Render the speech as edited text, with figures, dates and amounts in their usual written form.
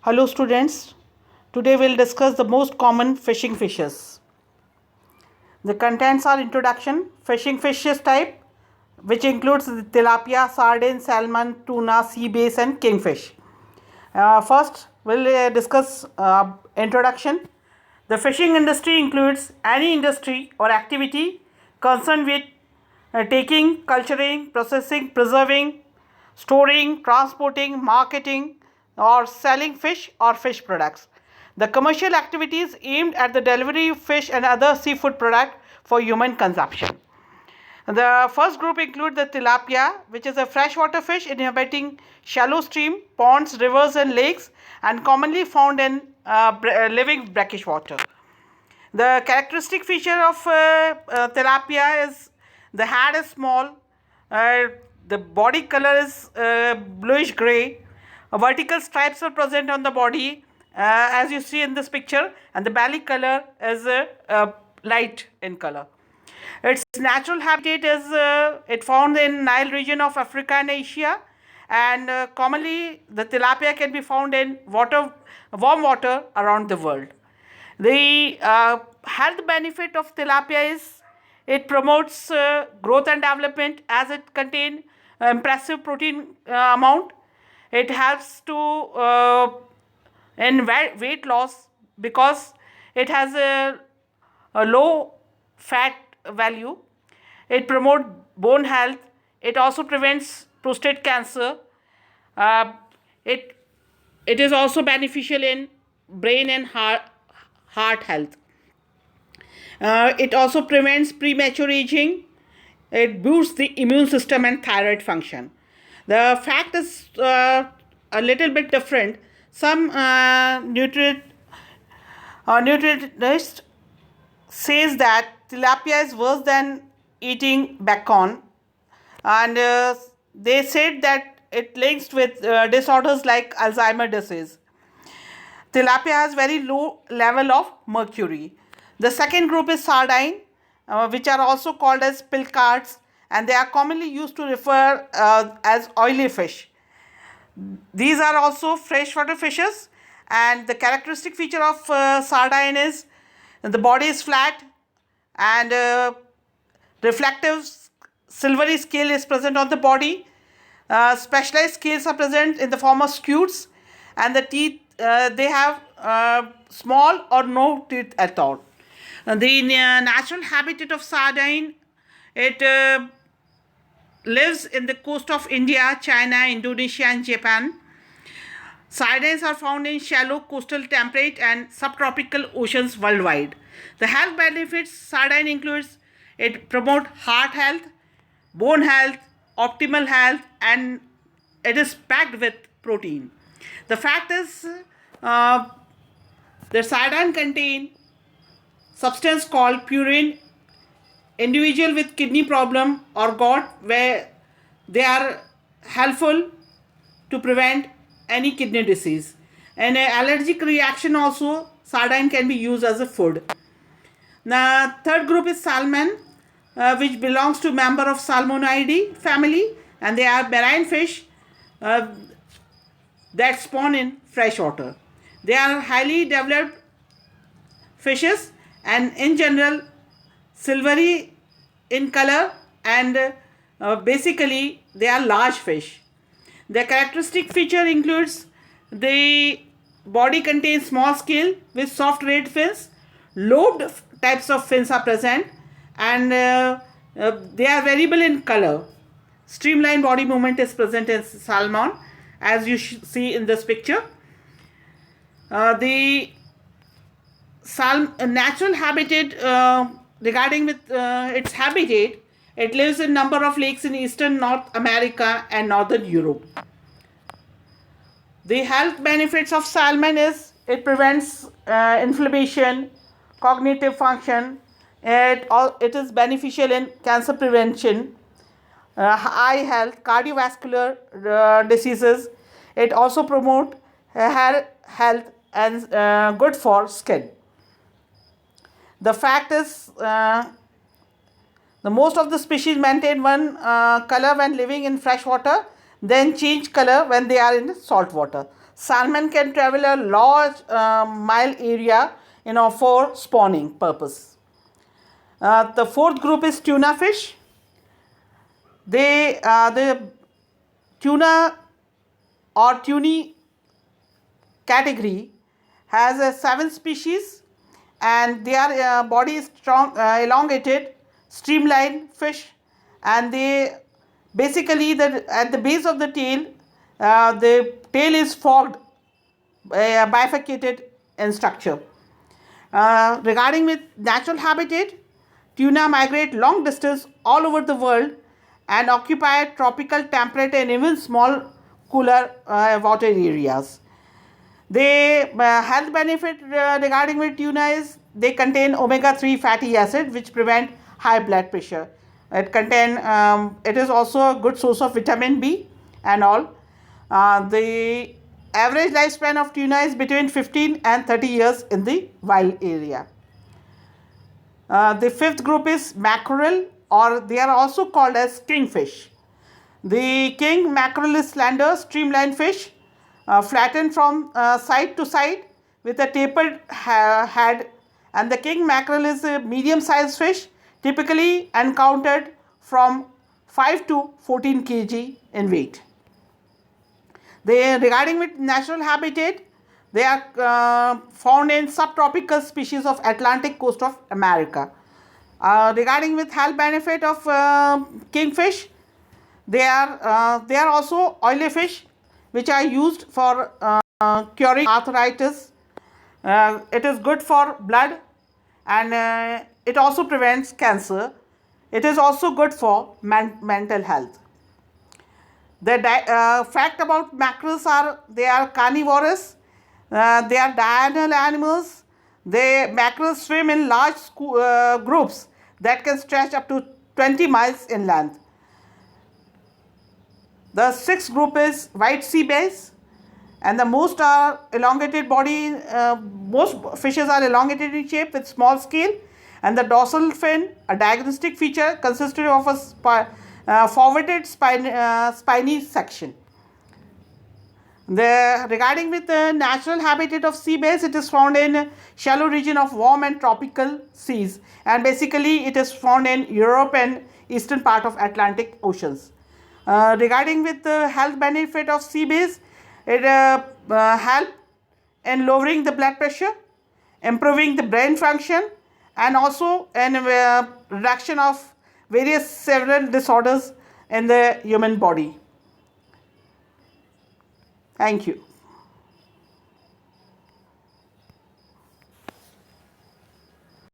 Hello students, today we'll discuss the most common fishing fishes. The contents are introduction, fishing fishes type which includes the tilapia, sardine, salmon, tuna, sea bass and kingfish. First we'll discuss introduction. The fishing industry includes any industry or activity concerned with taking, culturing, processing, preserving, storing, transporting, marketing, or selling fish or fish products. The commercial activities aimed at the delivery of fish and other seafood products for human consumption. The first group include the tilapia, which is a freshwater fish inhabiting shallow stream, ponds, rivers, and lakes, and commonly found in living brackish water. The characteristic feature of tilapia is the head is small, uh, the body color is bluish gray, vertical stripes are present on the body as you see in this picture, and the belly color is light in color. Its natural habitat is it found in Nile region of Africa and Asia, and commonly the tilapia can be found in warm water around the world. The health benefit of tilapia is it promotes growth and development as it contains impressive protein amount. It helps to in weight loss because it has a low fat value. It promotes bone health. It also prevents prostate cancer. Uh, it it is also beneficial in brain and heart health. It also prevents premature aging. It boosts the immune system and thyroid function. The fact is a little bit different. Some nutritionist says that tilapia is worse than eating bacon, and they said that it links with disorders like Alzheimer disease. Tilapia has very low level of mercury. The second group is sardine, which are also called as pilchards, and they are commonly used to refer as oily fish. These are also freshwater fishes, and the characteristic feature of sardine is the body is flat and reflective silvery scale is present on the body. Specialized scales are present in the form of scutes, and the teeth they have small or no teeth at all. The natural habitat of sardine, it lives in the coast of India, China, Indonesia, and Japan. Sardines are found in shallow coastal temperate and subtropical oceans worldwide. The health benefits sardine includes it promote heart health, bone health, optimal health, and it is packed with protein. The fact is, the sardine contain substance called purine. Individual with kidney problem or gout where they are helpful to prevent any kidney disease. And an allergic reaction also, sardine can be used as a food. The third group is salmon, which belongs to member of Salmonidae family, and they are marine fish uh, that spawn in fresh water. They are highly developed fishes, and in general silvery in color, and basically they are large fish. Their characteristic feature includes the body contains small scale with soft red fins, lobed types of fins are present, and they are variable in color. Streamlined body movement is present in salmon as you see in this picture. The natural habitat regarding with its habitat, it lives in number of lakes in eastern North America and northern Europe. The health benefits of salmon is it prevents inflammation, cognitive function. It is beneficial in cancer prevention, eye health, cardiovascular diseases. It also promote hair health and good for skin. The fact is, the most of the species maintain one color when living in fresh water. then change color when they are in salt water. Salmon can travel a large mile area for spawning purpose. The fourth group is tuna fish. The tuna or tunny category has 7 species, and their body is strong, elongated, streamlined fish, and they basically at the base of the tail is forked, bifurcated in structure. Regarding with natural habitat, tuna migrate long distance all over the world and occupy tropical, temperate, and even small cooler water areas. The health benefit regarding with tuna is they contain omega-3 fatty acid which prevent high blood pressure. It is also a good source of vitamin B and all. The average lifespan of tuna is between 15 and 30 years in the wild area. The fifth group is mackerel, or they are also called as kingfish. The king mackerel is slender, streamlined fish, flattened from side to side with a tapered head, and the king mackerel is a medium-sized fish, typically encountered from 5 to 14 kg in weight. Regarding with natural habitat, they are found in subtropical species of Atlantic coast of America. Regarding with health benefit of kingfish, they are also oily fish which are used for curing arthritis. It is good for blood, and it also prevents cancer. It is also good for mental health. The fact about mackerels are they are carnivorous. They are diurnal animals. Mackerels swim in large groups that can stretch up to 20 miles in length. The sixth group is white sea bass, and the most are elongated body. Most fishes are elongated in shape with small scale, and the dorsal fin, a diagnostic feature, consisted of a forwarded spiny section. Regarding with the natural habitat of sea bass, it is found in shallow region of warm and tropical seas, and basically it is found in Europe and eastern part of Atlantic oceans. Regarding with the health benefit of sea bass, it help in lowering the blood pressure, improving the brain function, and also in reduction of various several disorders in the human body. Thank you.